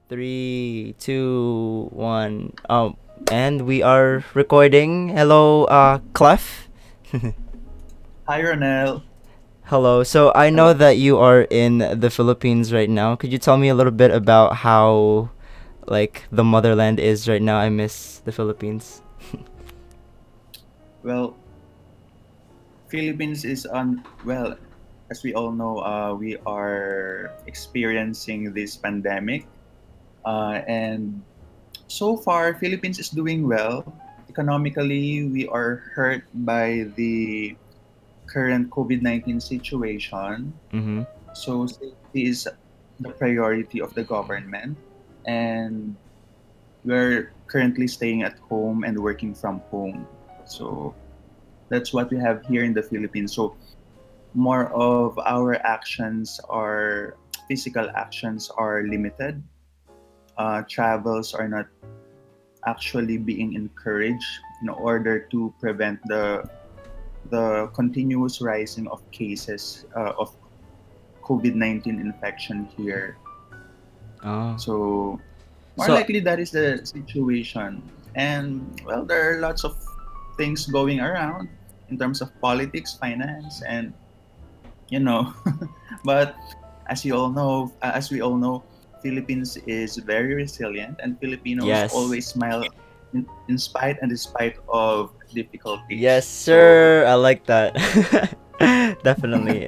Three, two, one. And we are recording. Hello, Clef. Hi, Ronel. Hello. So I know Hello. that you are in the Philippines right now. Could you tell me a little bit about how, like, the motherland is right now? I miss the Philippines. Well, Philippines is on, well, as we all know, we are experiencing this pandemic. And so far, Philippines is doing well. Economically, we are hurt by the current COVID-19 situation. Mm-hmm. So safety is the priority of the government. And we're currently staying at home and working from home. So that's what we have here in the Philippines. So more of our actions are physical actions are limited. Travels are not actually being encouraged in order to prevent the continuous rising of cases of COVID-19 infection here. Oh. So more So likely that is the situation. And well, there are lots of things going around in terms of politics, finance, and you know but as we all know, Philippines is very resilient, and Filipinos yes. always smile in spite and despite of Yes, difficulties. So sir. I like that. Definitely.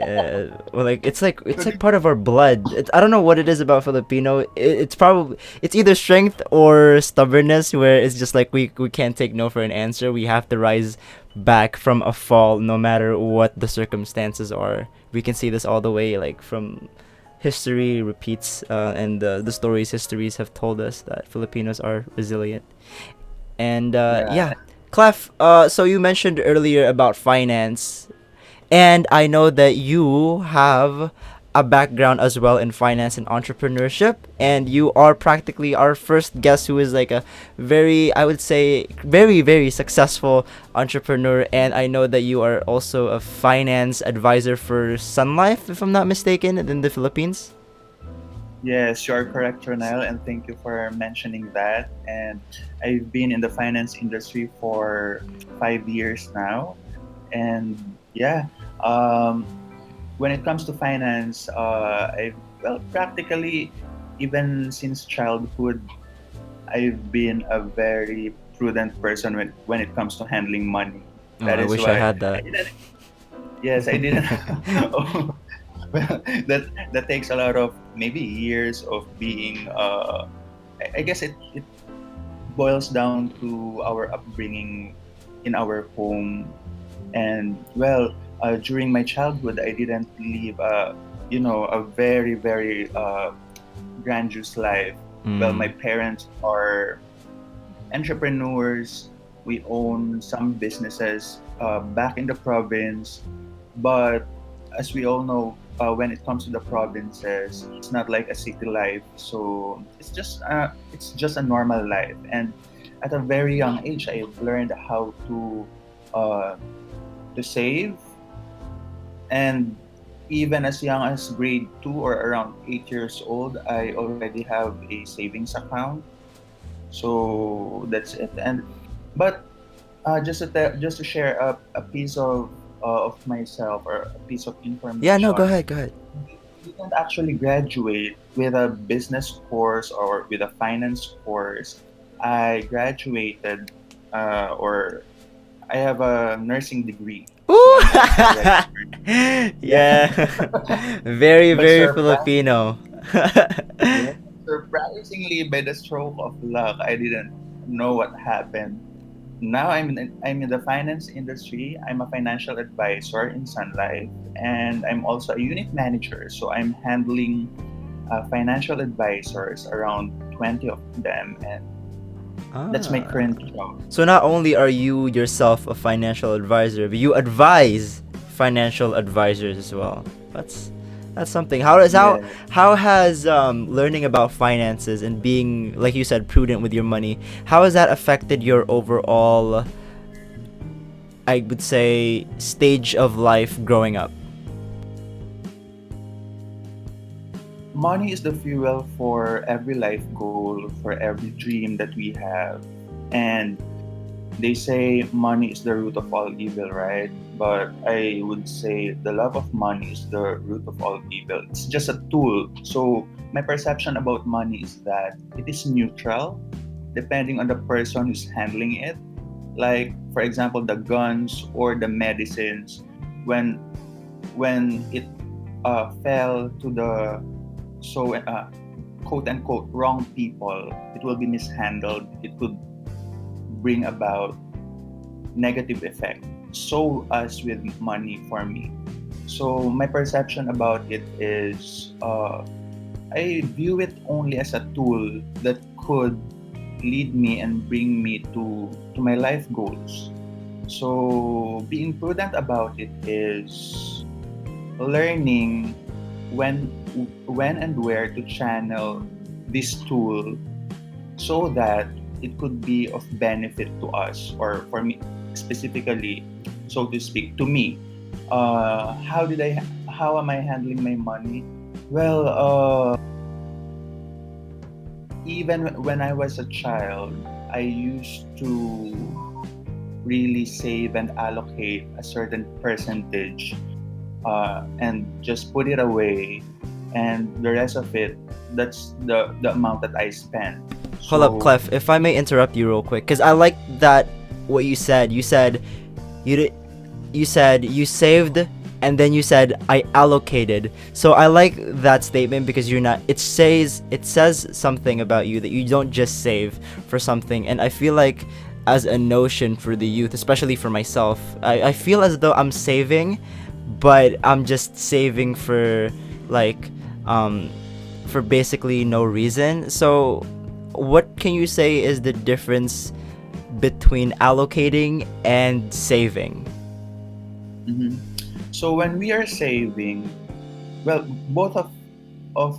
Well, like it's like part of our blood. I don't know what it is about Filipino. It's probably it's either strength or stubbornness, where it's just like we can't take no for an answer. We have to rise back from a fall, no matter what the circumstances are. We can see this all the way, like from history repeats, and the stories histories have told us that Filipinos are resilient. And yeah. yeah, Clef, so you mentioned earlier about finance, and I know that you have a background as well in finance and entrepreneurship, and you are practically our first guest who is like a very, I would say, very, very successful entrepreneur. And I know that you are also a finance advisor for Sun Life, if I'm not mistaken, in the Philippines. Yes, you're correct, Ronel, and thank you for mentioning that. And I've been in the finance industry for 5 years now. And yeah, um, when it comes to finance, I well practically even since childhood, I've been a very prudent person when it comes to handling money. Oh, That I is wish I why had I that. didn't. Yes, I didn't. Oh, well, that takes a lot of maybe years of being. I guess it boils down to our upbringing in our home. And well, during my childhood, I didn't live a very very grandiose life. Well, my Mm. parents are entrepreneurs. We own some businesses back in the province, but as we all know, when it comes to the provinces, it's not like a city life. So it's just a normal life. And at a very young age, I've learned how uh, to save. And even as young as grade 2 or around 8 years old, I already have a savings account. So that's it. And but just to share a piece of myself or a piece of Yeah, no, go information. ahead, go ahead. You didn't actually graduate with a business course or with a finance course. I graduated, or I have a nursing degree, so Ooh! I'm also a registered. Yeah, Yeah. Very, but very Filipino. yeah, surprisingly, by the stroke of luck, I didn't know what happened. Now I'm in the finance industry. I'm a financial advisor in Sun Life, and I'm also a unit manager. So I'm handling financial advisors, around 20 of them, and that's my Ah. current job. So not only are you yourself a financial advisor, but you advise financial advisors as well. That's that's something. Yeah. How has learning about finances and being, like you said, prudent with your money, how has that affected your overall, I would say, stage of life growing up? money is the fuel for every life goal, for every dream that we have. And they say money is the root of all evil, right? But I would say the love of money is the root of all evil. It's just a tool. So my perception about money is that it is neutral depending on the person who's handling it. Like for example, the guns or the medicines, when it fell to the so quote unquote wrong people, it will be mishandled. It could bring about negative effect. So as with money for me. So my perception about it is I view it only as a tool that could lead me and bring me to my life goals. So being prudent about it is learning when when and where to channel this tool so that it could be of benefit to us, or for me specifically, so to speak, to me. How am I handling my money? Well, even when I was a child, I used to really save and allocate a certain percentage, and just put it away, and the rest of it, that's the amount that I spend. Hold up, So Clef. If I may interrupt you real quick, because I like that what you said. You said you did. You said you saved, and then you said I allocated. So I like that statement because you're not. It says something about you that you don't just save for something, and I feel like as a notion for the youth, especially for myself, I feel as though I'm saving, but I'm just saving for like for basically no reason. So what can you say is the difference between allocating and saving? mhm. So when we are saving, well, both of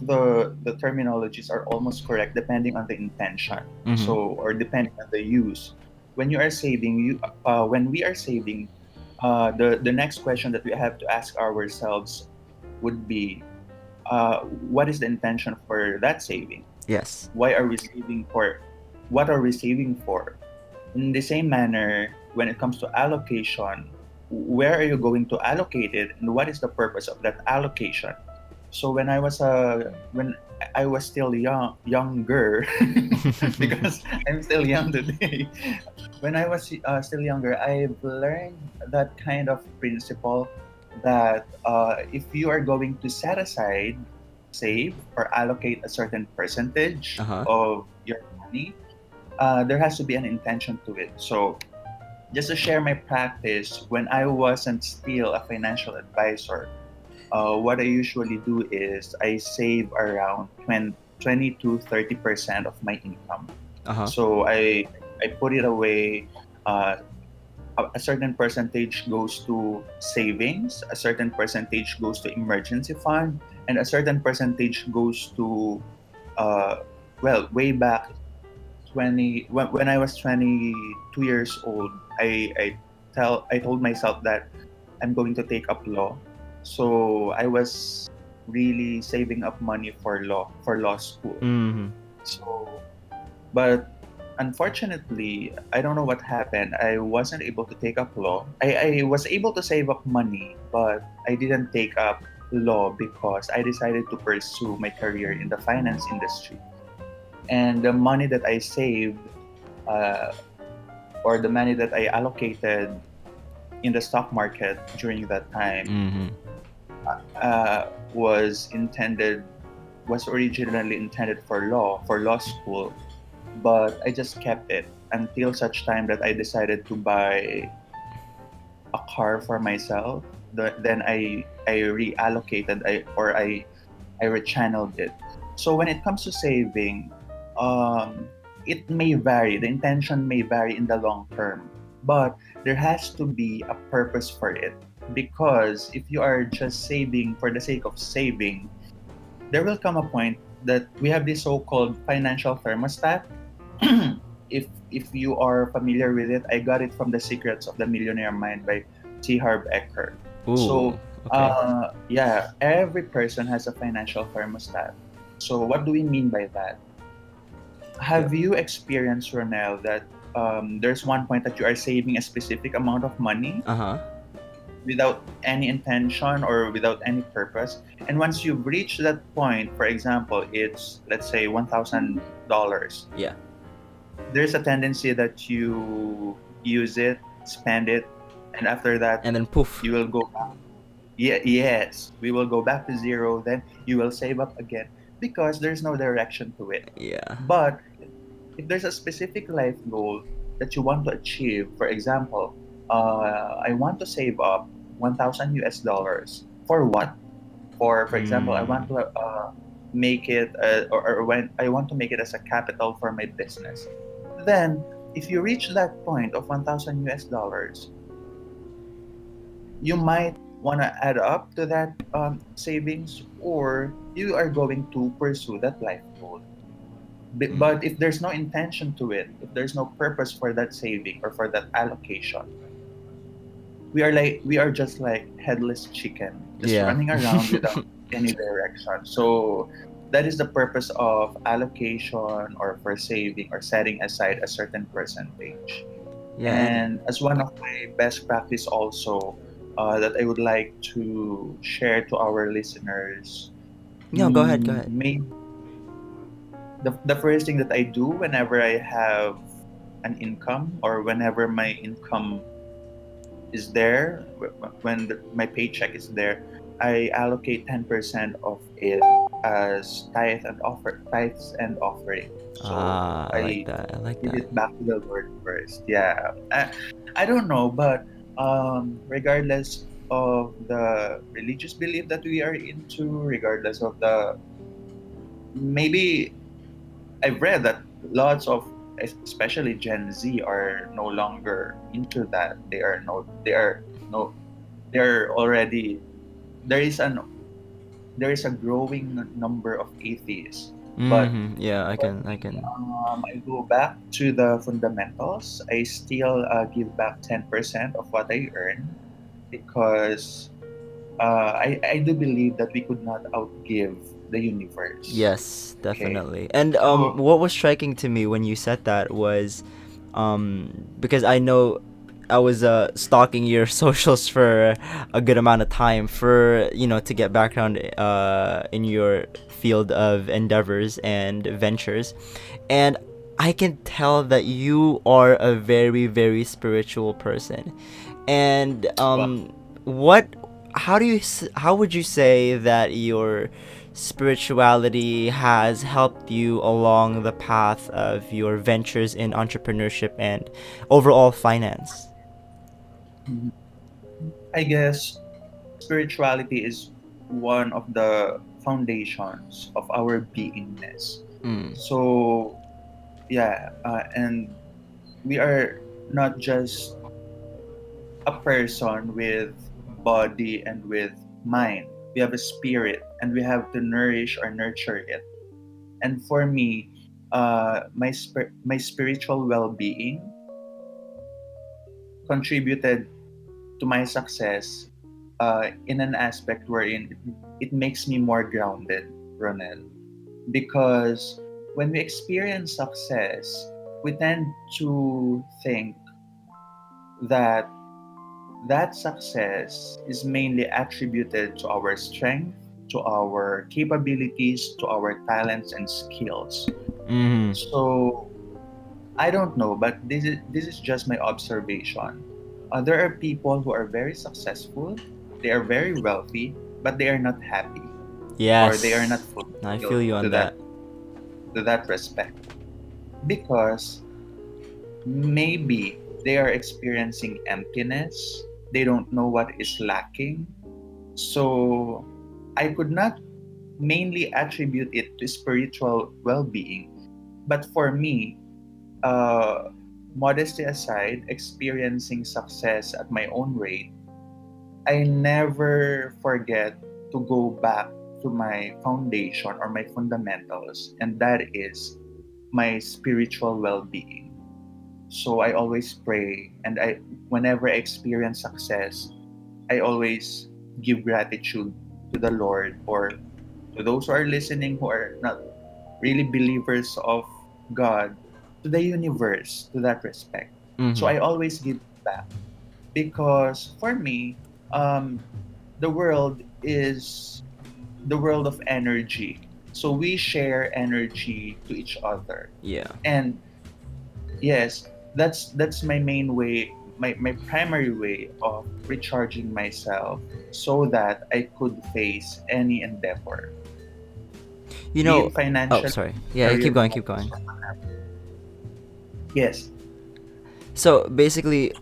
the terminologies are almost correct depending on the intention. Mm-hmm. So or depending on the use. When you are saving, when we are saving, the next question that we have to ask ourselves would be, what is the intention for that saving? Yes. Why are we saving for? What are we saving for? In the same manner, when it comes to allocation, where are you going to allocate it, and what is the purpose of that allocation? So when I was still younger, because I'm still young today. When I was still younger, I've learned that kind of principle that if you are going to set aside, save, or allocate a certain percentage Uh-huh. of your money, there has to be an intention to it. So just to share my practice, when I wasn't still a financial advisor, what I usually do is I save around 20 to 30% of my income. Uh-huh. So I put it away. Uh, a certain percentage goes to savings, a certain percentage goes to emergency fund, and a certain percentage goes to uh, well, way back 20 when I was 22 years old, I told myself that I'm going to take up law. So I was really saving up money for law school. Mm-hmm. So but unfortunately, I don't know what happened. I wasn't able to take up law. I was able to save up money, but I didn't take up law because I decided to pursue my career in the finance industry. And the money that I saved, uh, or the money that I allocated in the stock market during that time, Mm-hmm. was intended was originally intended for law school, but I just kept it until such time that I decided to buy a car for myself. Then I reallocated, I rechanneled it. So when it comes to saving, um, it may vary. The intention may vary in the long term, but there has to be a purpose for it. Because if you are just saving for the sake of saving, there will come a point that we have this so-called financial thermostat. If you are familiar with it, I got it from The Secrets of the Millionaire Mind by T. Harv Eker. Ooh. So Okay. yeah, every person has a financial thermostat. So what do we mean by that? Yep. Have you experienced, Ronel, that there's one point that you are saving a specific amount of money Uh-huh. without any intention or without any purpose? And once you've reached that point, for example, it's, let's say, $1,000, Yeah. there's a tendency that you use it, spend it, and after that, And then poof. you will go back. Yeah, yes, we will go back to zero. Then you will save up again because there's no direction to it. Yeah. But if there's a specific life goal that you want to achieve, for example, I want to save up 1,000 US dollars. For what? For example, I want Mm. to make it, or when I want to make it as a capital for my business. Then, if you reach that point of 1,000 US dollars, you might want to add up to that savings, or you are going to pursue that life goal. Mm. But if there's no intention to it, if there's no purpose for that saving or for that allocation, we are just like headless chicken, just Yeah. running around without any direction. So that is the purpose of allocation or for saving or setting aside a certain percentage. Yeah, and And as one of my best practice also, that I would like to share to our listeners, no, go ahead, go ahead. may the first thing that I do whenever I have an income or whenever my income is there, when my paycheck is there, I allocate 10% of it as tithes and offering. So Ah, I like I that. I like give that. it back to the Lord first. Yeah, I don't know, but regardless of the religious belief that we are into, regardless of the, maybe I've read that lots of, especially Gen Z, are no longer into that. No, they're already, there is an there is a growing number of atheists. But Mm-hmm. Yeah, I for can, I me, can. I go back to the fundamentals. I still give back 10% of what I earn because I do believe that we could not outgive the universe. Yes, Okay, definitely. And so what was striking to me when you said that was, because I know I was stalking your socials for a good amount of time for to get background in your field of endeavors and ventures, and I can tell that you are a very very spiritual person. And well, what how would you say that your spirituality has helped you along the path of your ventures in entrepreneurship and overall finance? I guess spirituality is one of the foundations of our beingness. Mm. So yeah, and we are not just a person with body and with mind. We have a spirit, and we have to nourish or nurture it. And for me, my spiritual well-being contributed to my success in an aspect wherein it makes me more grounded, Ronel. Because when we experience success, we tend to think that that success is mainly attributed to our strength, to our capabilities, to our talents and skills. Mm. So I don't know, but this is just my observation. There are people who are very successful, they are very wealthy, but they are not happy or they are not Yes, I feel fulfilled you on that. to that respect because maybe they are experiencing emptiness. They don't know what is lacking. So I could not mainly attribute it to spiritual well-being, but for me, uh, modesty aside, experiencing success at my own rate, I never forget to go back to my foundation or my fundamentals, and that is my spiritual well-being. So I always pray, and whenever I experience success, I always give gratitude to the Lord or to those who are listening who are not really believers of God, to the universe, to that respect. So Mm-hmm. I always give back because for me, um, the world is the world of energy. So we share energy to each other. Yeah. And yes, that's my main way, my primary way of recharging myself so that I could face any endeavor, You be know, it oh, financial, sorry. Yeah, career keep going, keep goals, going. or whatever. Yes. So basically,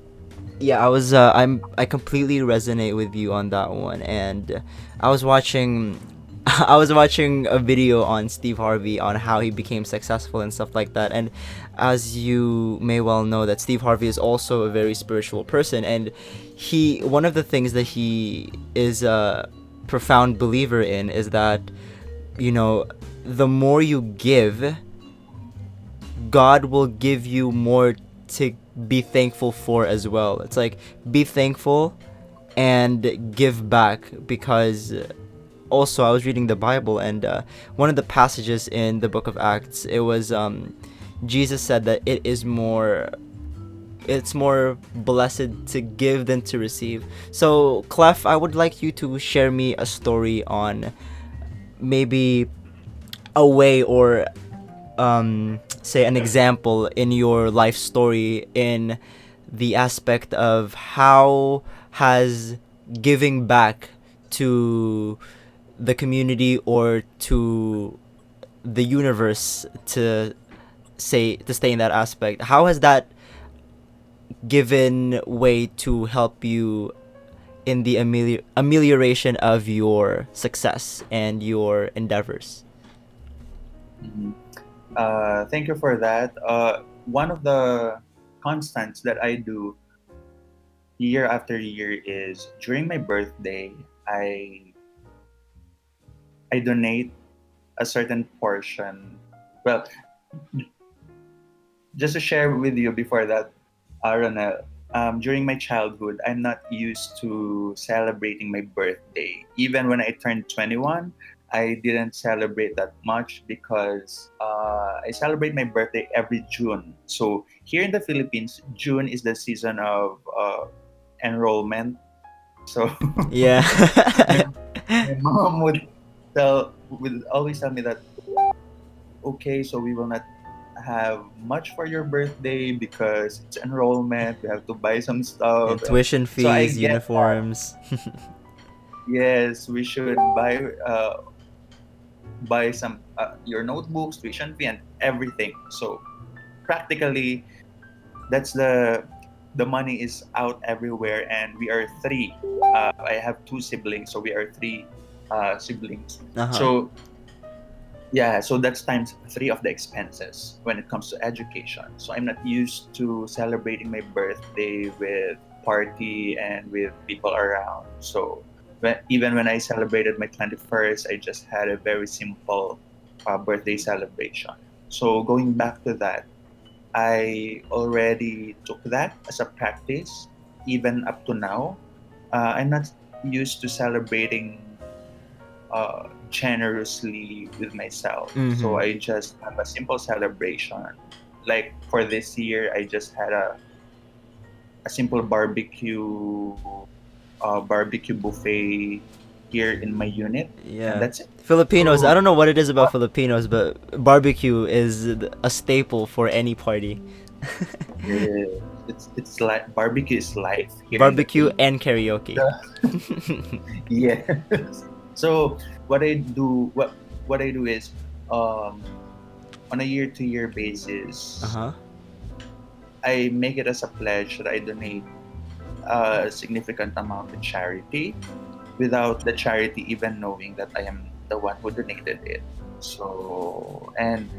yeah, I completely resonate with you on that one, and I was watching I was watching a video on Steve Harvey on how he became successful and stuff like that. And as you may well know, that Steve Harvey is also a very spiritual person, and he one of the things that he is a profound believer in is that, you know, the more you give, God will give you more to be thankful for as well. It's like, be thankful and give back, because also I was reading the Bible, and one of the passages in the book of Acts, it was Jesus said that it's more blessed to give than to receive. So Clef, I would like you to share me a story on maybe a way, or say an example in your life story, in the aspect of how has giving back to the community or to the universe, to stay in that aspect, how has that given way to help you in the amelioration of your success and your endeavors? Mhm. Thank you for that. One of the constants that I do year after year is during my birthday, I donate a certain portion. Well, just to share with you before that, Ronel, during my childhood, I'm not used to celebrating my birthday. Even when I turned 21, I didn't celebrate that much because I celebrate my birthday every June. So here in the Philippines, June is the season of enrollment. So Yeah. my, my mom would always tell me that, okay, so we will not have much for your birthday because it's enrollment. We have to buy some stuff. And tuition So I fees, get that. uniforms. Yes, we should buy some your notebooks, tuition fee, and everything. So practically, that's the money is out everywhere, and we are three. I have two siblings, so we are three siblings. Uh-huh. So yeah, so that's times three of the expenses when it comes to education. So I'm not used to celebrating my birthday with party and with people around. So even when I celebrated my 21st, I just had a very simple birthday celebration. So going back to that, I already took that as a practice, even up to now. I'm not used to celebrating generously with myself. So Mm-hmm. I just have a simple celebration. Like for this year, I just had a simple barbecue buffet here in my unit, and Yeah. that's it. Filipinos, I So don't know what it is about uh, Filipinos, but barbecue is a staple for any party. it's like barbecue is life here in the Barbecue Philippines. and karaoke. Yes. So what I do is um, on a year to year basis, Uh-huh. I make it as a pledge that I donate a significant amount to charity without the charity even knowing that I am the one who donated it. So, and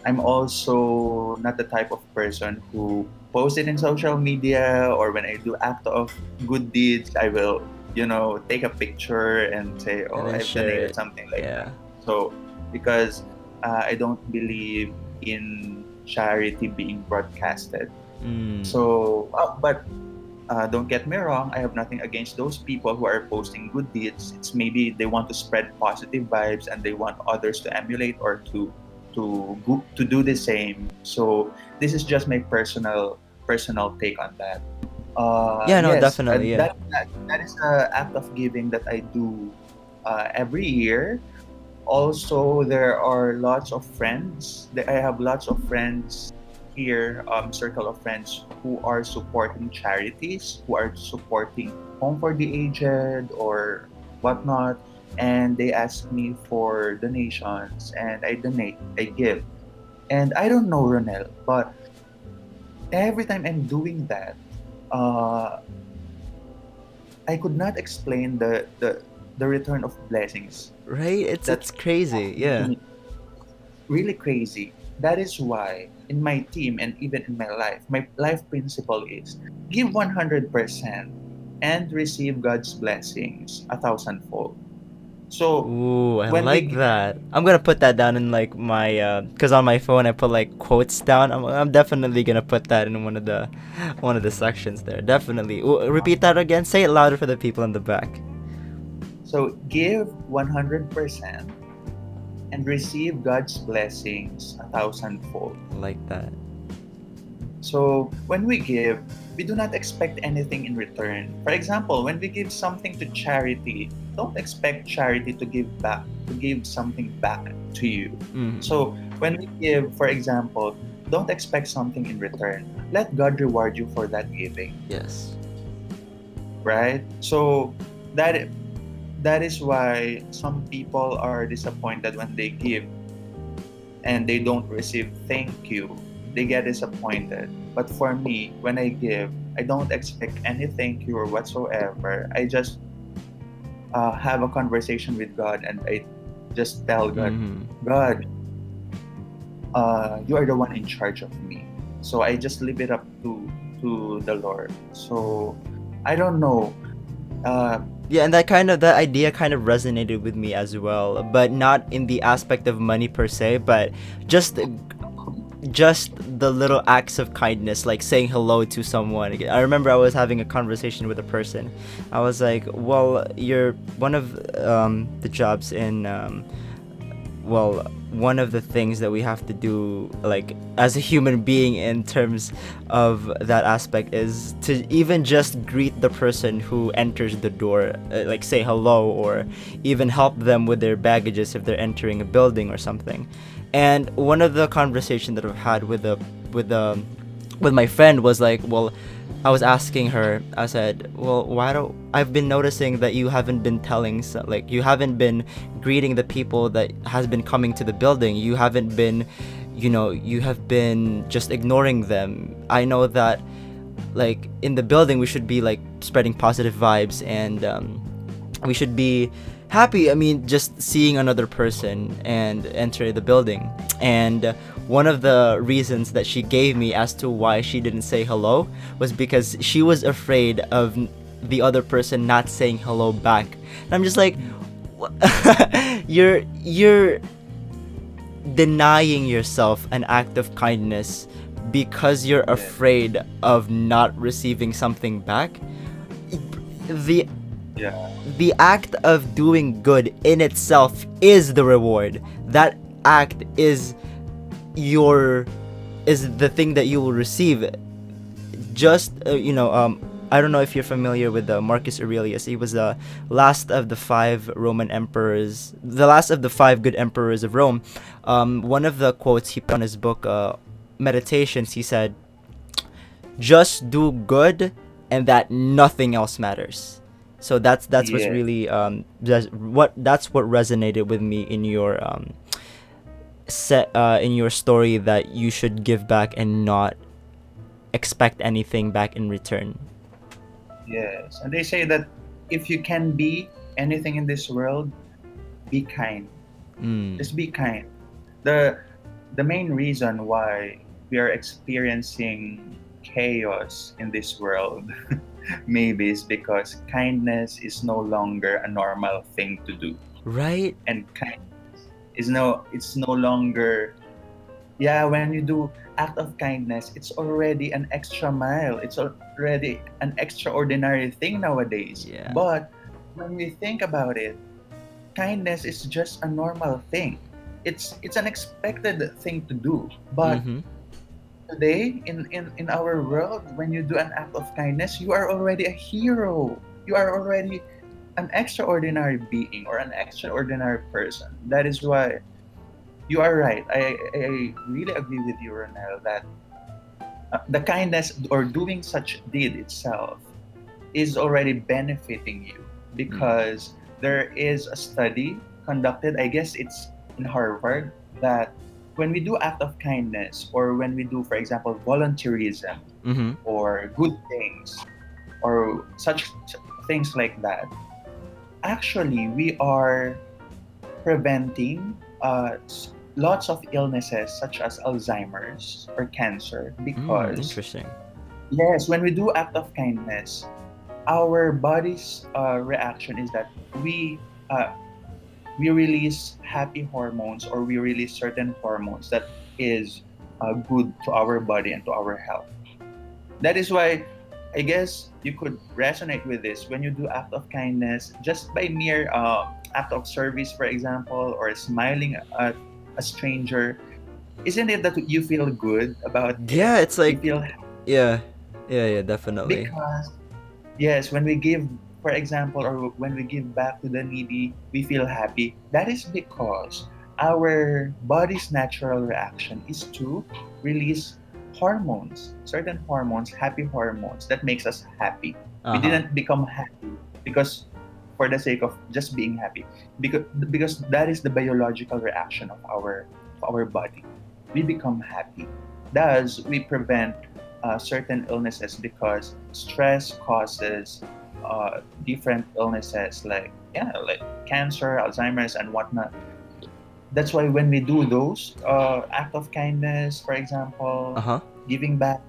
I'm also not the type of person who post it in social media, or when I do act of good deeds, I will, take a picture and say, And oh, then I've share donated it. something like Yeah. that. So, because I don't believe in charity being broadcasted. Mm. So, but Don't get me wrong, I have nothing against those people who are posting good deeds. It's maybe they want to spread positive vibes and they want others to emulate or to do the same. So this is just my personal take on that. Yeah, no, Yes, definitely, yeah. that is an act of giving that I do every year. Also, there are lots of friends. I have lots of friends here, circle of friends who are supporting charities, who are supporting Home for the Aged or whatnot, and they ask me for donations, and I donate, I give. And I don't know, Ronel, but every time I'm doing that, uh, I could not explain the return of blessings Right? that It's crazy. happened to Yeah. me. Really crazy. That is why in my team and even in my life principle is give 100% and receive God's blessings a thousandfold. So Ooh, I when we like that. I'm gonna put that down in like my cause on my phone I put like quotes down. I'm definitely gonna put that in one of the sections there. Definitely. Repeat that again. Say it louder for the people in the back. give 100% and receive God's blessings a thousandfold. I like that. So when we give, we do not expect anything in return. For example, when we give something to charity, don't expect charity to give something back to you. Mm. So when we give, for example, don't expect something in return. Let God reward you for that giving, Yes. right? So that that is why some people are disappointed when they give and they don't receive thank you, they get disappointed. But for me, when I give, I don't expect any thank you or whatsoever. I just have a conversation with God and I just tell God, Mm-hmm. God, you are the one in charge of me. So I just leave it up to the Lord. So I don't know. Uh, Yeah, and that idea kind of resonated with me as well, but not in the aspect of money per se, but just just the little acts of kindness, like saying hello to someone. I remember I was having a conversation with a person. I was like, well, you're one of the jobs in well, one of the things that we have to do, like as a human being in terms of that aspect, is to even just greet the person who enters the door, like say hello, or even help them with their baggages if they're entering a building or something. And one of the conversation that I've had with the with my friend was like, well, I was asking her, I said, well, why don't I've been noticing that you haven't been like you haven't been greeting the people that has been coming to the building. You haven't been, you have been just ignoring them. I know that like in the building we should be like spreading positive vibes, and we should be happy. I mean, just seeing another person and enter the building. And one of the reasons that she gave me as to why she didn't say hello was because she was afraid of the other person not saying hello back. And I'm just like, you're denying yourself an act of kindness because you're yeah, afraid of not receiving something back. the yeah, the act of doing good in itself is the reward. That act your is the thing that you will receive. Just I don't know if you're familiar with Marcus Aurelius. He was the last of the five Roman emperors, the last of the five good emperors of Rome. One of the quotes he put on his book, Meditations, he said, "Just do good, and that nothing else matters." So that's what's yeah. really that's what resonated with me in your set in your story, that you should give back and not expect anything back in return. Yes. And they say that if you can be anything in this world, be kind. Mm. Just be kind. The the main reason why we are experiencing chaos in this world maybe is because kindness is no longer a normal thing to do. Right? And kindness is no it's no longer Yeah, when you do act of kindness, it's already an extra mile. It's already an extraordinary thing nowadays. Yeah. But when we think about it, kindness is just a normal thing. It's an expected thing to do. But Mm-hmm. today in our world, when you do an act of kindness, you are already a hero. You are already an extraordinary being or an extraordinary person. That is why you are right. I really agree with you, Ronel, that the kindness or doing such deed itself is already benefiting you Mm. because there is a study conducted, I guess it's in Harvard, that when we do act of kindness or when we do, for example, volunteerism Mm-hmm. or good things or such things like that, actually we are preventing lots of illnesses such as Alzheimer's or cancer because Interesting. yes, when we do act of kindness, our body's reaction is that uh, we release happy hormones or we release certain hormones that is good to our body and to our health. That is why I guess you could resonate with this when you do act of kindness just by mere act of service, for example, or smiling at a stranger. Isn't it that you feel good about it? Yeah, it's You like, feel yeah, yeah, definitely. because yes, when we give, for example, or when we give back to the needy, we feel happy. That is because our body's natural reaction is to release hormones, certain hormones, happy hormones that makes us happy. We Uh-huh. didn't become happy because for the sake of just being happy, because that is the biological reaction of our body. We become happy. Thus, we prevent certain illnesses because stress causes different illnesses like yeah, like cancer, Alzheimer's, and whatnot. That's why when we do those act of kindness, for example, Uh-huh. giving back,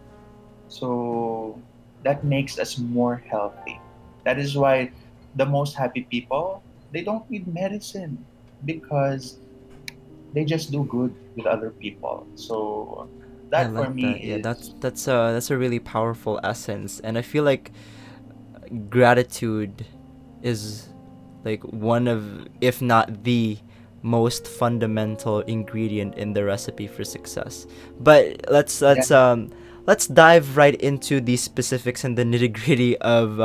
so that makes us more healthy. That is why the most happy people they don't need medicine because they just do good with other people. So I that for like me that. Yeah, is that's a really powerful essence, and I feel like gratitude is like one of, if not the most fundamental ingredient in the recipe for success. But yeah. let's dive right into the specifics and the nitty gritty of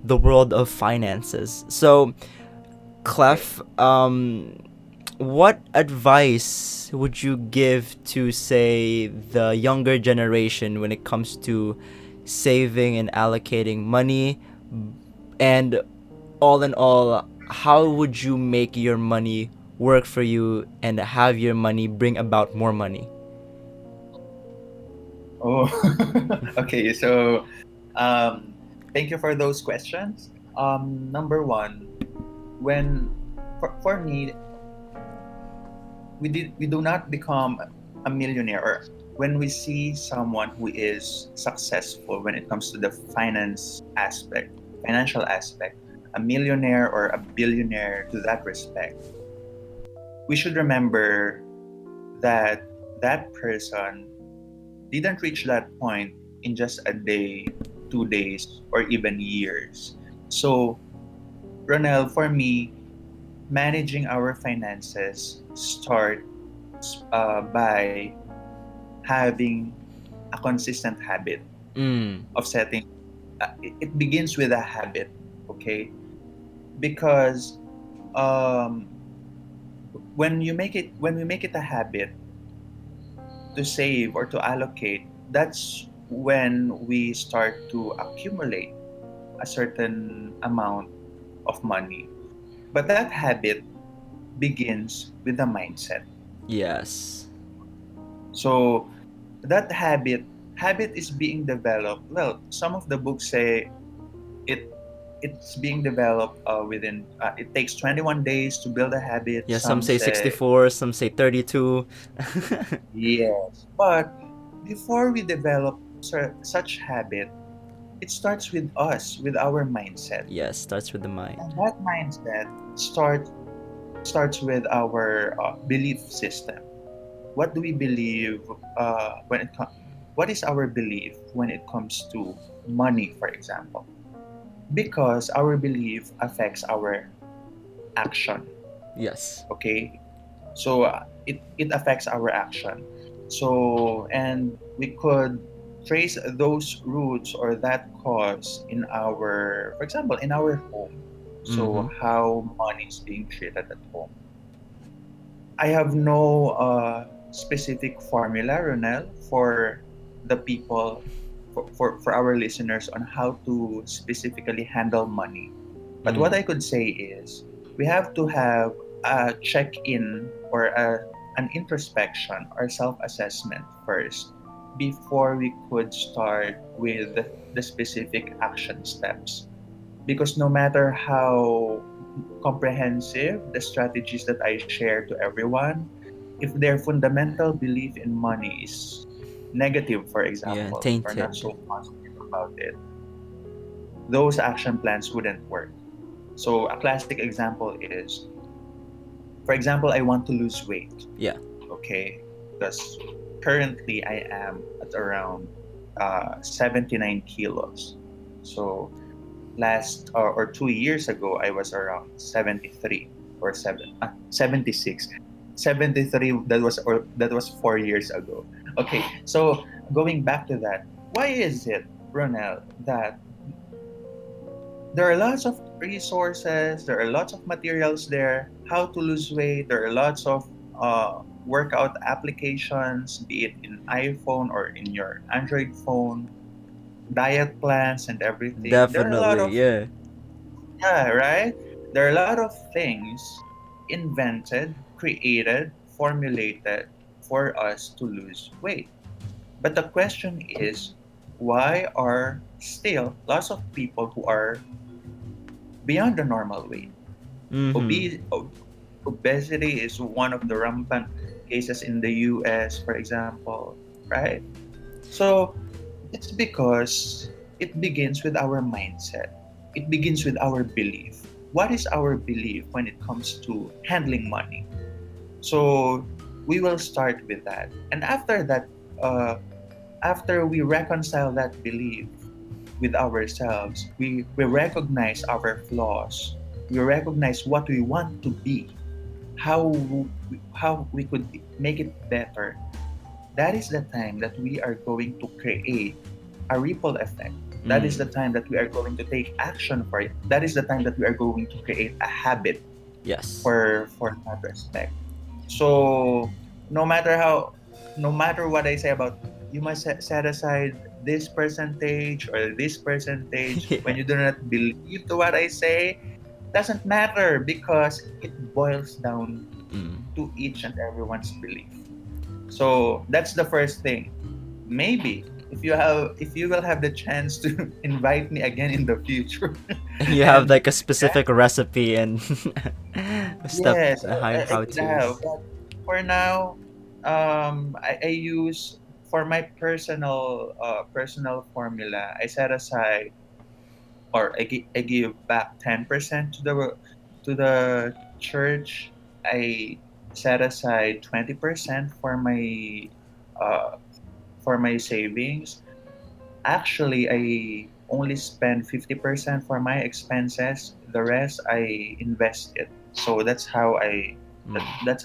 the world of finances. So, Okay. Clef, what advice would you give to, say, the younger generation when it comes to saving and allocating money? And all in all, how would you make your money work for you and have your money bring about more money? Oh, okay. So, um, thank you for those questions. Number one, when for me, we do not become a millionaire or when we see someone who is successful when it comes to the financial aspect, a millionaire or a billionaire to that respect, we should remember that that person didn't reach that point in just a day, 2 days, or even years. So, Ronel, for me, managing our finances starts by having a consistent habit Mm. of setting. It begins with a habit, okay? Because um, when we make it a habit to save or to allocate, that's when we start to accumulate a certain amount of money. But that habit begins with the mindset. Yes. So that habit is being developed. Well, some of the books say it it's being developed within it takes 21 days to build a habit. Yeah, some Some say say 64, some say 32. yes. But before we develop such habit, it starts with us, with our mindset. Yes, starts with the mind. And that mindset starts with our belief system. what do we believe when it comes? What is our belief when it comes to money, for example? Because our belief affects our action. Yes. Okay, so it affects our action. So and we could trace those roots or that cause in our, for example, in our home. So Mm-hmm. how money is being treated at home. I have no specific formula, Ronel, for the people, for our listeners on how to specifically handle money. But what Mm. I could say is we have to have a check in or an introspection or self assessment first before we could start with the specific action steps. Because no matter how comprehensive the strategies that I share to everyone, if their fundamental belief in money is negative, for Yeah, example, or not tainted. so positive about it, those action plans wouldn't work. So, a classic example is, for example, I want to lose weight, Yeah. okay? Because currently I am at around 79 kilos. So, last or 2 years ago I was around 73 or 76. 73, that was 4 years ago. Okay, so going back to that, why is it, Ronel, that there are lots of resources, there are lots of materials there, how to lose weight, there are lots of workout applications, be it in iPhone or in your Android phone, diet plans and everything. There are a lot Definitely. of, Yeah. yeah, right? There are a lot of things invented, created, formulated for us to lose weight. But the question is, why are still lots of people who are beyond the normal weight? Mm-hmm. Obesity is one of the rampant cases in the US, for example, right? So it's because it begins with our mindset. It begins with our belief. What is our belief when it comes to handling money? So we will start with that. And after that, uh, after we reconcile that belief with ourselves, we recognize our flaws. We recognize what we want to be, how how we could make it better. That is the time that we are going to create a ripple effect. That is Mm. the time that we are going to take action for it. That is the time that we are going to create a habit Yes. for that respect. So no matter how, no matter what I say about, you must set aside this percentage or this percentage when Yeah. you do not believe to what I say, doesn't matter because it boils down Mm. to each and everyone's belief. So that's the first thing. Maybe if you will have the chance to invite me again in the future, You have and like a specific recipe and step yes, I how could have. to's. But for now, I use for my personal formula. I set aside or I give back 10% to the church. I set aside 20% uh, for my savings. Actually, I only spend 50% for my expenses. The rest I invest it. So Mm. that's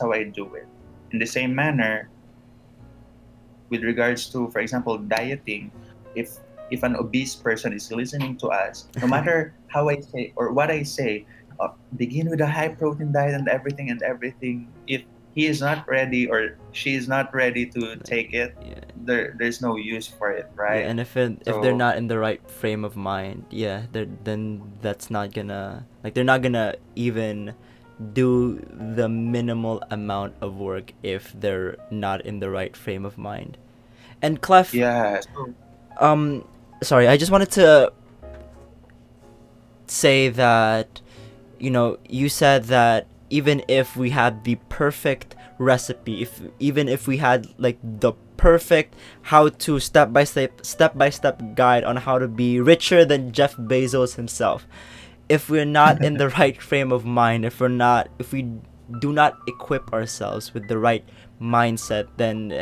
how I do it. In the same manner, with regards to, for example, dieting, if an obese person is listening to us, no matter how I say or what I say, begin with a high protein diet and everything. If he is not ready or she is not ready to Like, take it, yeah. there's no use for it, Yeah, right? and if they're So not in the right frame of mind, yeah, then that's not gonna, like, they're not gonna even do the minimal amount of work if they're not in the right frame of mind. And Clef, yeah, so um, sorry, I just wanted to say that, you said that even if we had the perfect recipe, if even if we had like the perfect how to step by step guide on how to be richer than Jeff Bezos himself, if we're not in the right frame of mind, if we do not equip ourselves with the right mindset, then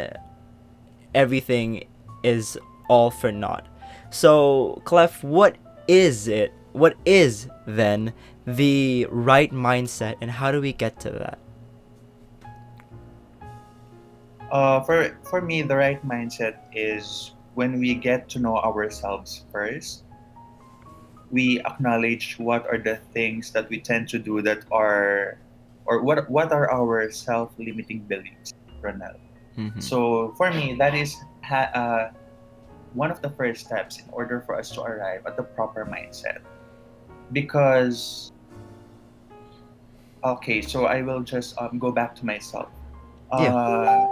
everything is all for naught. So, Clef, what is it? What is then the right mindset, and how do we get to that? For me, the right mindset is when we get to know ourselves first. We acknowledge what are the things that we tend to do that are, or what are our self-limiting beliefs, Ronel. Mm-hmm. So for me, that is one of the first steps in order for us to arrive at the proper mindset. Because okay, so I will just go back to myself. Yeah. Uh,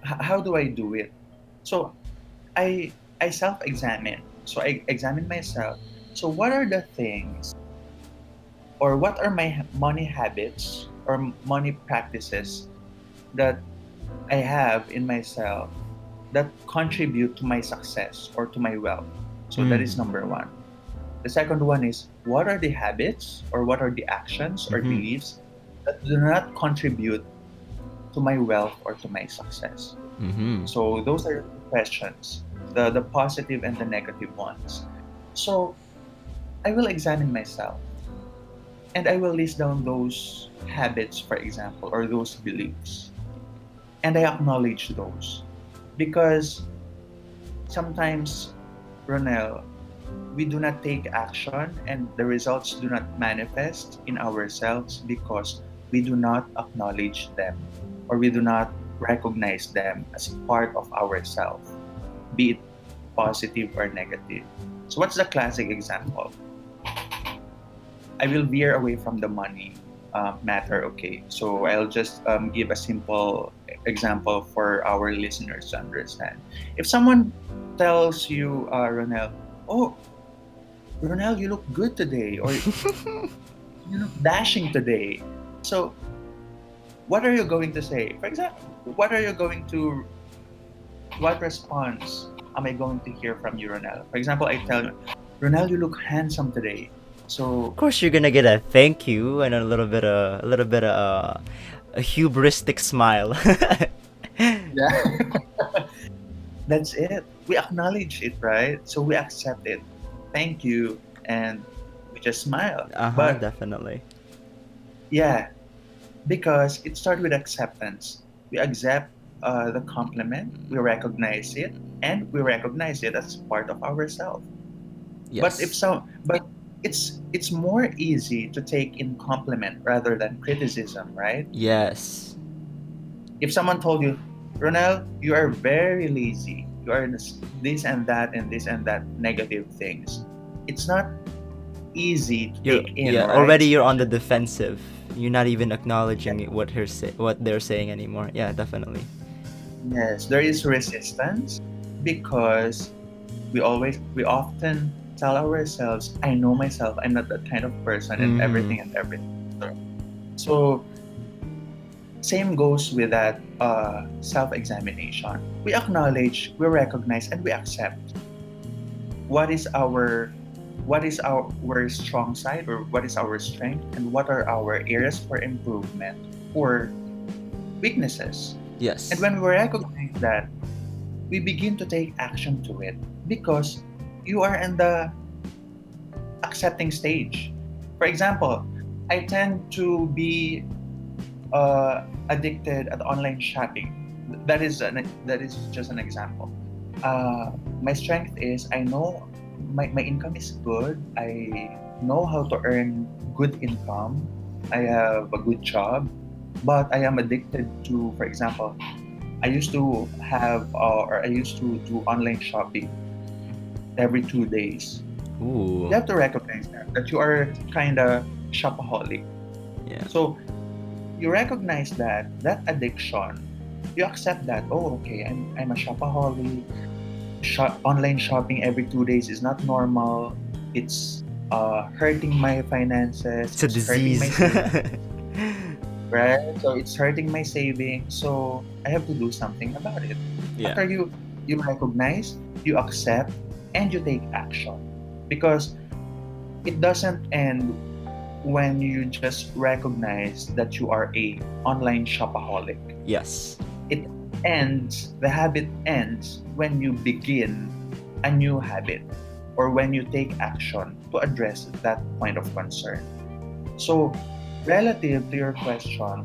how do I do it? So I self-examine. So I examine myself. So what are the things, or what are my money habits or money practices that I have in myself that contribute to my success or to my wealth? So that is Mm. number one. The second one is, what are the habits or what are the actions or Mm-hmm. beliefs that do not contribute to my wealth or to my success? Mm-hmm. So those are the questions, the positive and the negative ones. So I will examine myself and I will list down those habits, for example, or those beliefs. And I acknowledge those. Because sometimes, Ronel, we do not take action and the results do not manifest in ourselves because we do not acknowledge them or we do not recognize them as part of ourselves, be it positive or negative. So, what's the classic example? I will veer away from the money matter, okay? So, I'll just give a simple example for our listeners to understand. If someone tells you, Ronel, oh, Ronel, you look good today, or you look dashing today. So, what are you going to say? For example, what response am I going to hear from you, Ronel? For example, I tell you, Ronel, you look handsome today. So, Of course, you're gonna get a thank you and a hubristic smile. yeah, that's it. We acknowledge it, right? So we accept it. Thank you, and we just smile. Uh huh. But Definitely. yeah, because it starts with acceptance. We accept the compliment, we recognize it, and we recognize it as part of ourselves. But if Yes. so, but it's more easy to take in compliment rather than criticism, right? Yes. If someone told you, Ronel, you are very lazy, you are this and this and that negative things, it's not easy to You're take in, yeah. right? Already you're on the defensive. You're not even acknowledging what they're saying anymore. Yeah, definitely. Yes, there is resistance because we often tell ourselves, I know myself, I'm not that kind of person Mm-hmm. and everything. So same goes with that self-examination. We acknowledge, we recognize, and we accept what is our strong side or what is our strength and what are our areas for improvement or weaknesses. And Yes. when we recognize that, we begin to take action to it because you are in the accepting stage. For example, I tend to be addicted at online shopping. That is just an example. My strength is I know my income is good. I know how to earn good income. I have a good job, but I am addicted to, for example, I used to do online shopping every 2 days. Ooh. You have to recognize that you are kind of shopaholic. Yeah. So you recognize that addiction, you accept that. Oh, okay, I'm a shopaholic. Online shopping every 2 days is not normal. It's hurting my finances. It's a It's hurting my disease. savings, right? So it's hurting my savings. So I have to do something about it. Yeah. After you recognize, you accept, and you take action, because it doesn't end when you just recognize that you are a online shopaholic. Yes. It the habit ends when you begin a new habit or when you take action to address that point of concern. So, relative to your question,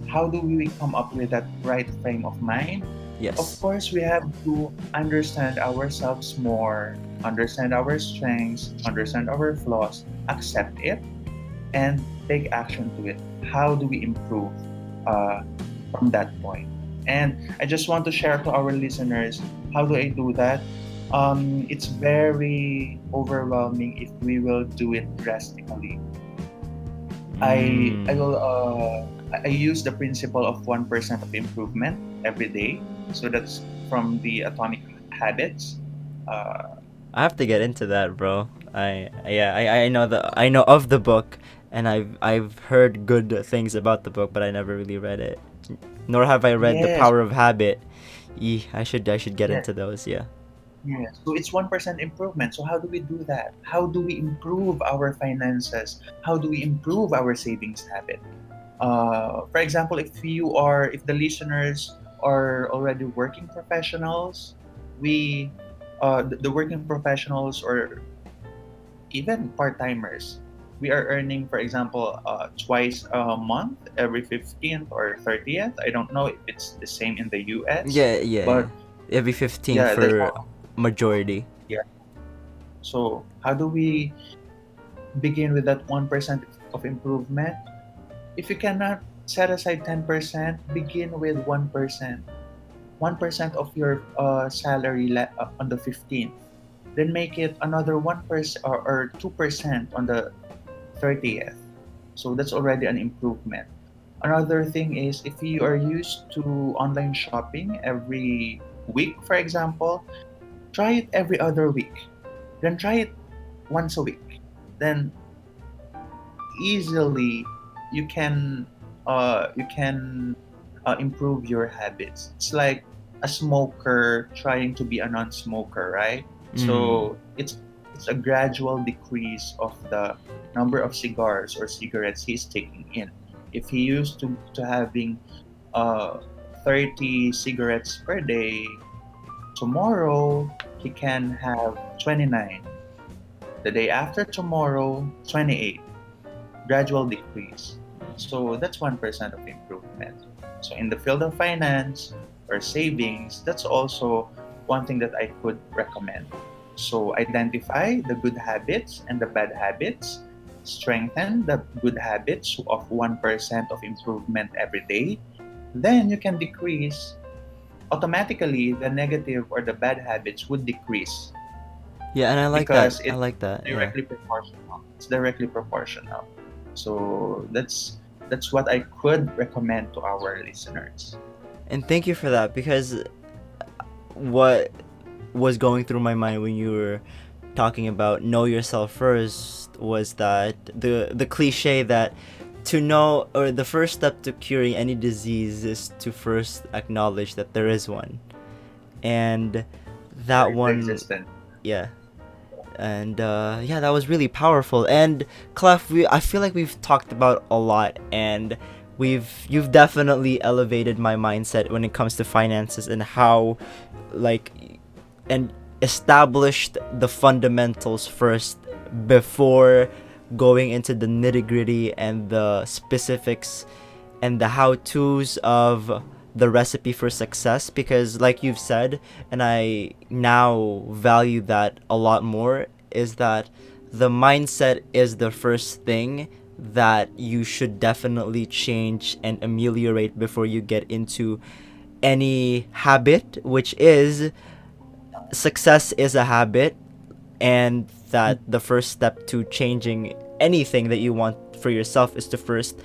how do we come up with that right frame of mind? Of Yes. course, we have to understand ourselves more, understand our strengths, understand our flaws, accept it, and take action to it. How do we improve uh, from that point? And I just want to share to our listeners, how do I do that? It's very overwhelming if we will do it drastically. I Mm. will I use the principle of 1% of improvement every day. So that's from the Atomic Habits. Uh, I have to get into that, bro. I know I know of the book, and I've heard good things about the book, but I never really read it. Nor have I read The yes, Power of Habit. I should get yes, into those. Yeah. yes. So it's 1% improvement. So how do we do that? How do we improve our finances? How do we improve our savings habit? For example, if the listeners are already working professionals, the working professionals or even part timers, we are earning, for example, twice a month, every 15th or 30th. I don't know if it's the same in the US, Yeah, yeah, yeah. but Every 15 yeah, that's for how. majority. Yeah. So how do we begin with that 1% of improvement? If you cannot set aside 10%, begin with 1%. 1% of your salary on the 15th. Then make it another 1% or 2% on the 30th. So that's already an improvement. Another thing is if you are used to online shopping every week, for example, try it every other week. Then try it once a week. Then easily you can improve your habits. It's like a smoker trying to be a non-smoker, right? Mm. So it's a gradual decrease of the number of cigars or cigarettes he's taking in. If he used to having uh, 30 cigarettes per day, tomorrow he can have 29. The day after tomorrow, 28. Gradual decrease. So that's 1% of improvement. So in the field of finance or savings, that's also one thing that I could recommend. So identify the good habits and the bad habits, strengthen the good habits of 1% of improvement every day. Then you can decrease automatically the negative or the bad habits would decrease Yeah, and I like that. because I it's like that. Yeah. directly proportional. It's directly proportional. So that's what I could recommend to our listeners. And thank you for that, because what was going through my mind when you were talking about know yourself first was that the cliche that to know, or the first step to curing any disease is to first acknowledge that there is one. And Or that it's one, existent. yeah. And yeah, that was really powerful. And Clef, I feel like we've talked about a lot, and you've definitely elevated my mindset when it comes to finances, and how, like, and established the fundamentals first before going into the nitty-gritty and the specifics and the how-tos of the recipe for success. Because like you've said, and I now value that a lot more, is that the mindset is the first thing that you should definitely change and ameliorate before you get into any habit, which is success is a habit, and that the first step to changing anything that you want for yourself is to first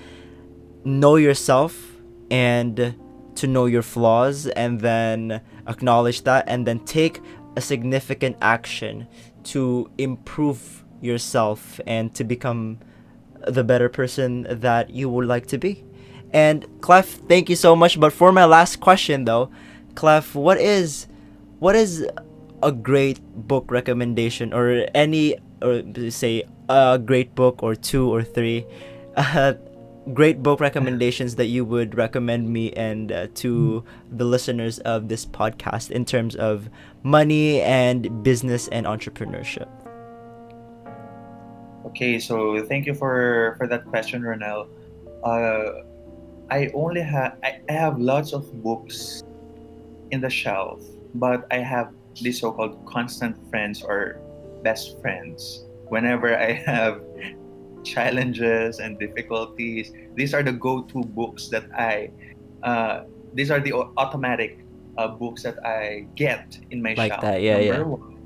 know yourself, and to know your flaws, and then acknowledge that, and then take a significant action to improve yourself and to become the better person that you would like to be. And Clef, thank you so much. But for my last question though, Clef, what is a great book recommendation, or any, or say a great book or two or three, uh, great book recommendations that you would recommend me and to the listeners of this podcast in terms of money and business and entrepreneurship. Okay, so thank you for that question, Ronel. Uh, I have lots of books in the shelf, but I have these so-called constant friends or best friends. Whenever I have challenges and difficulties, these are the go-to books that uh, these are the automatic books that I get in my Like shelf. that, yeah, yeah. Number one,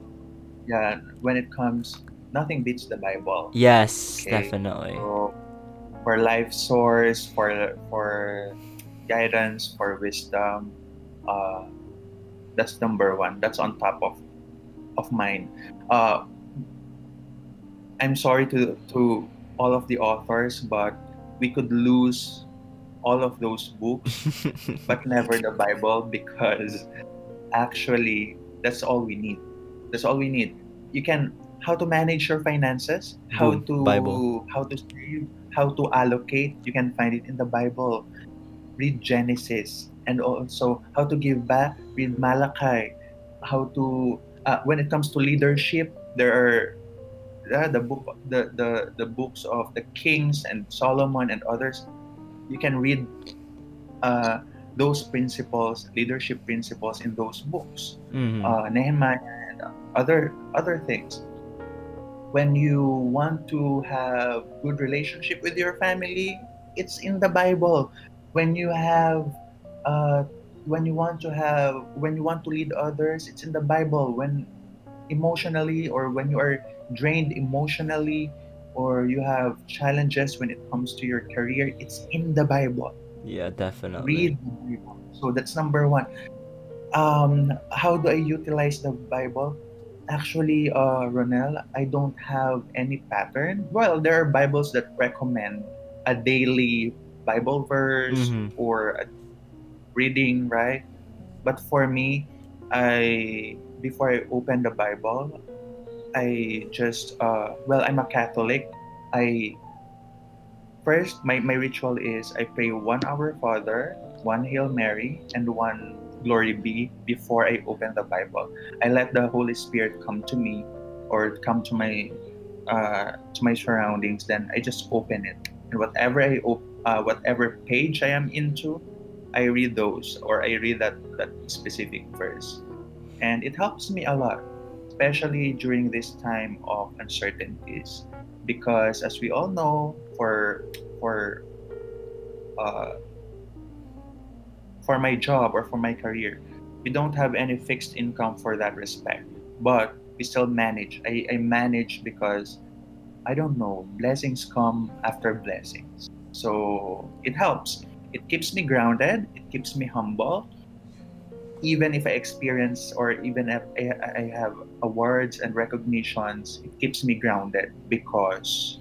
yeah, when it comes, nothing beats the Bible. Yes, Okay, definitely. so for life source, for guidance, for wisdom, uh, that's number one. That's on top of mine. Uh, I'm sorry to all of the authors, but we could lose all of those books, but never the Bible, because actually that's all we need. That's all we need. You can, how to manage your finances, Boom, Bible. how to save, how to allocate. You can find it in the Bible. Read Genesis, and also how to give back. Read Malachi. How to when it comes to leadership, there are the books of the kings and Solomon and others. You can read uh, those principles, leadership principles in those books, Mm-hmm. Nehemiah and other things. When you want to have good relationship with your family, it's in the Bible. When you have uh, when you want to lead others, it's in the Bible. When emotionally, or when you are drained emotionally, or you have challenges when it comes to your career, it's in the Bible. Yeah, definitely. Read the Bible. So that's number one. How do I utilize the Bible? Actually, Ronel, I don't have any pattern. Well, there are Bibles that recommend a daily Bible verse Mm-hmm. or a reading, right? But for me, I before I open the Bible, I just well, I'm a Catholic. I First, my ritual is I pray one Our Father, one Hail Mary, and one Glory Be before I open the Bible. I let the Holy Spirit come to me, or come to my surroundings. Then I just open it, and whatever page I am into, I read those, or I read that specific verse, and it helps me a lot, especially during this time of uncertainties, because as we all know, for uh, for my job or for my career, we don't have any fixed income for that respect, but we still manage. I manage because I don't know, blessings come after blessings, so it helps. It keeps me grounded, it keeps me humble, even if I experience, or even if I have awards and recognitions, it keeps me grounded because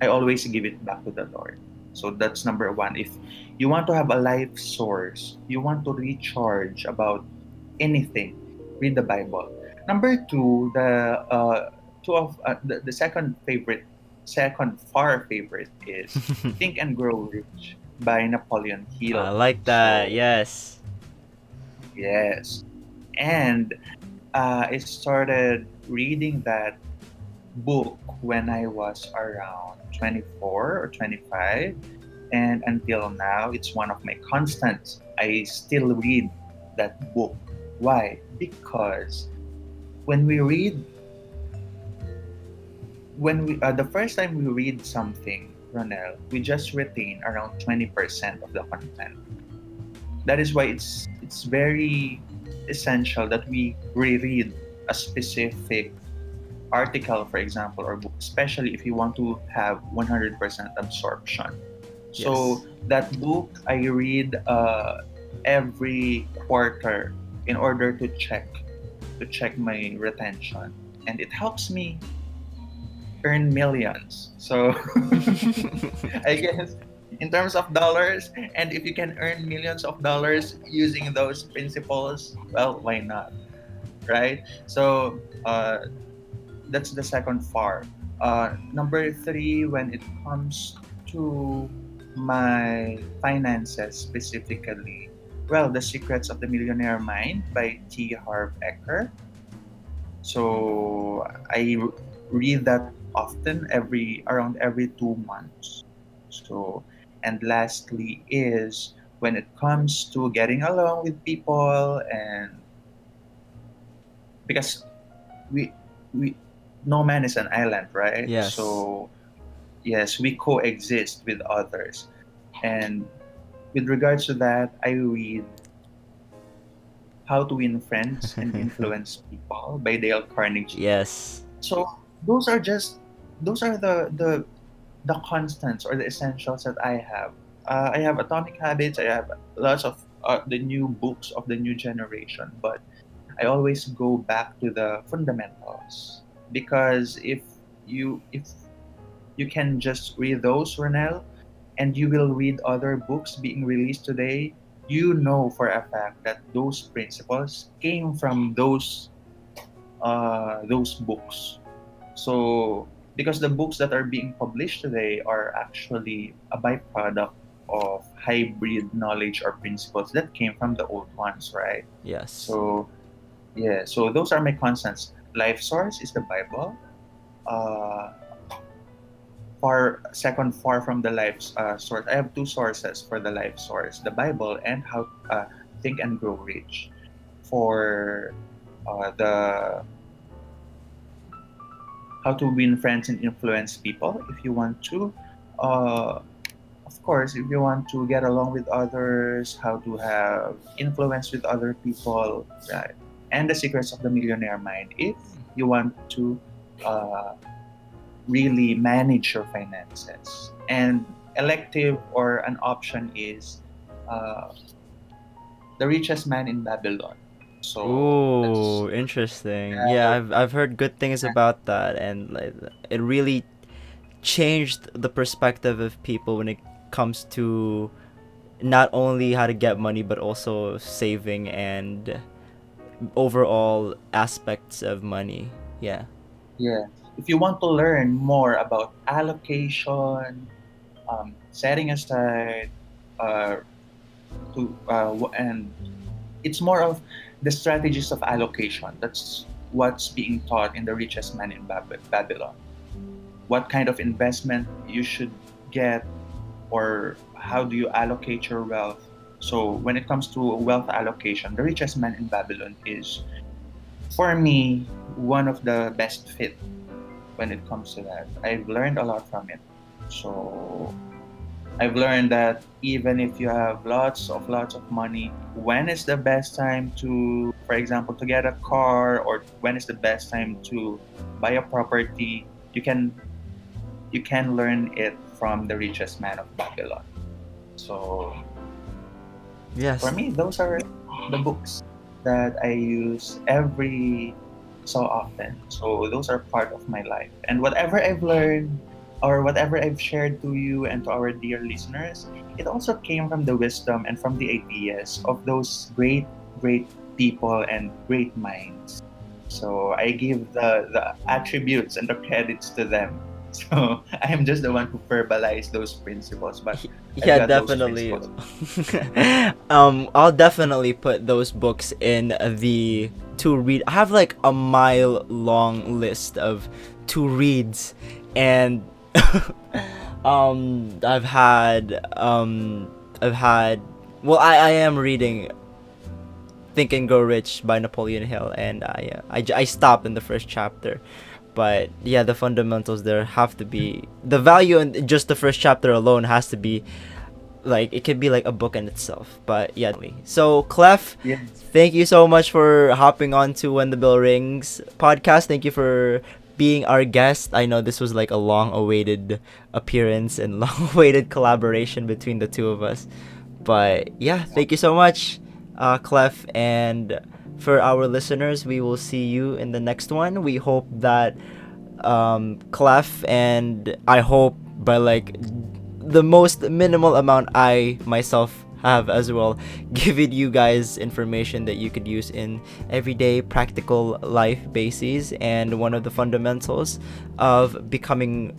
I always give it back to the Lord. So that's number one. If you want to have a life source, you want to recharge about anything, read the Bible. Number two, the second far favorite is Think and Grow Rich by Napoleon I Hill. like that. So Yes. yes, and I started reading that book when I was around 24 or 25, and until now, it's one of my constants. I still read that book. Why? Because when we read, the first time we read something, Ronel, we just retain around 20% of the content. That is why it's very essential that we reread a specific article, for example, or book, especially if you want to have 100% absorption. So Yes. that book I read every quarter in order to check my retention, and it helps me earn millions. So I guess in terms of dollars, and if you can earn millions of dollars using those principles, well, why not, right? So that's the second far. Number three, when it comes to my finances specifically, well, The Secrets of the Millionaire Mind by T. Harv Eker. So read that often, every around every 2 months. So, and lastly is when it comes to getting along with people, and because we we no man is an island, right? Yes. So yes, we coexist with others. And with regards to that, I read How to Win Friends and Influence People by Dale Carnegie. Yes. So those are just those are the constants or the essentials that I have. I have Atomic Habits. I have lots of the new books of the new generation, but I always go back to the fundamentals, because if you can just read those, Ronel, and you will read other books being released today, you know for a fact that those principles came from those books. So, because the books that are being published today are actually a byproduct of hybrid knowledge or principles that came from the old ones, right? Yes. So, yeah, so those are my constants. Life source is the Bible. Uh, far from the life source. I have two sources for the life source: the Bible and How Think and Grow Rich. For the How to Win Friends and Influence People, if you want to. Uh, of course, if you want to get along with others, how to have influence with other people, right? And The Secrets of the Millionaire Mind, if you want to uh, really manage your finances. And elective or an option is uh, The Richest Man in Babylon. So that's Ooh, interesting. Yeah, uh, I've heard good things about that, and like it really changed the perspective of people when it comes to not only how to get money but also saving and overall aspects of money. Yeah. yeah. If you want to learn more about allocation, setting aside, uh, and it's more of the strategies of allocation. That's what's being taught in The Richest Man in Babylon. What kind of investment you should get, or how do you allocate your wealth. So when it comes to wealth allocation, The Richest Man in Babylon is, for me, one of the best fit when it comes to that. I've learned a lot from it. So I've learned that even if you have lots of money, when is the best time to, for example, to get a car, or when is the best time to buy a property, you can learn it from The Richest Man of Babylon. So for Yes. me, those are the books that I use every so often. So those are part of my life. And whatever I've learned or whatever I've shared to you and to our dear listeners, it also came from the wisdom and from the ideas of those great people and great minds. So I give the attributes and the credits to them. So I am just the one who verbalized those principles, but I've Yeah, got those definitely. principles. I'll definitely put those books in the to read. I have like a mile long list of to reads, and I've had well, I am reading Think and Grow Rich by Napoleon Hill, and I stopped in the first chapter. But yeah, the fundamentals there have to be the value in just the first chapter alone has to be like it could be like a book in itself. But yeah, so Clef, Yes. thank you so much for hopping on to When the Bell Rings podcast. Thank you for being our guest. I know this was like a long awaited appearance and long awaited collaboration between the two of us. But yeah, thank you so much, Clef. And for our listeners, we will see you in the next one. We hope that Clef, and I hope by like the most minimal amount I myself have as well given you guys information that you could use in everyday practical life bases, and one of the fundamentals of becoming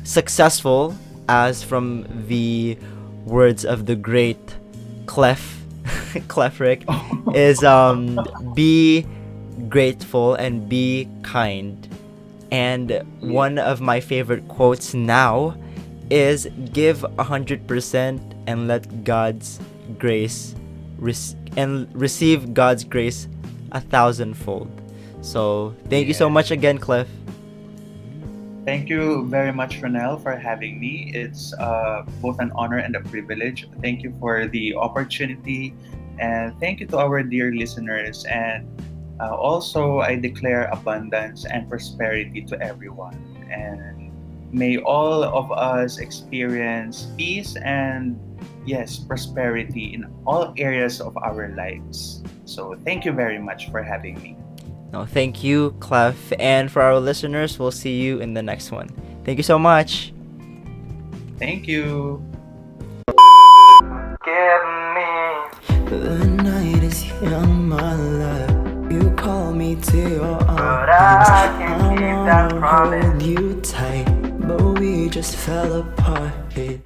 successful, as from the words of the great Clefric, is be grateful and be kind. And one of my favorite quotes now is give 100% and let God's grace and receive God's grace 1,000-fold. So thank you so much again, Clef. Thank you very much, Ronel, for having me. It's both an honor and a privilege. Thank you for the opportunity, and thank you to our dear listeners. And also, I declare abundance and prosperity to everyone. And may all of us experience peace and, yes, prosperity in all areas of our lives. So, thank you very much for having me. No, thank you, Clef. And for our listeners, we'll see you in the next one. Thank you so much. Thank you. Give me the night is young, my love. You call me to your arms, but I can't keep that wanna promise. hold you tight, but we just fell apart.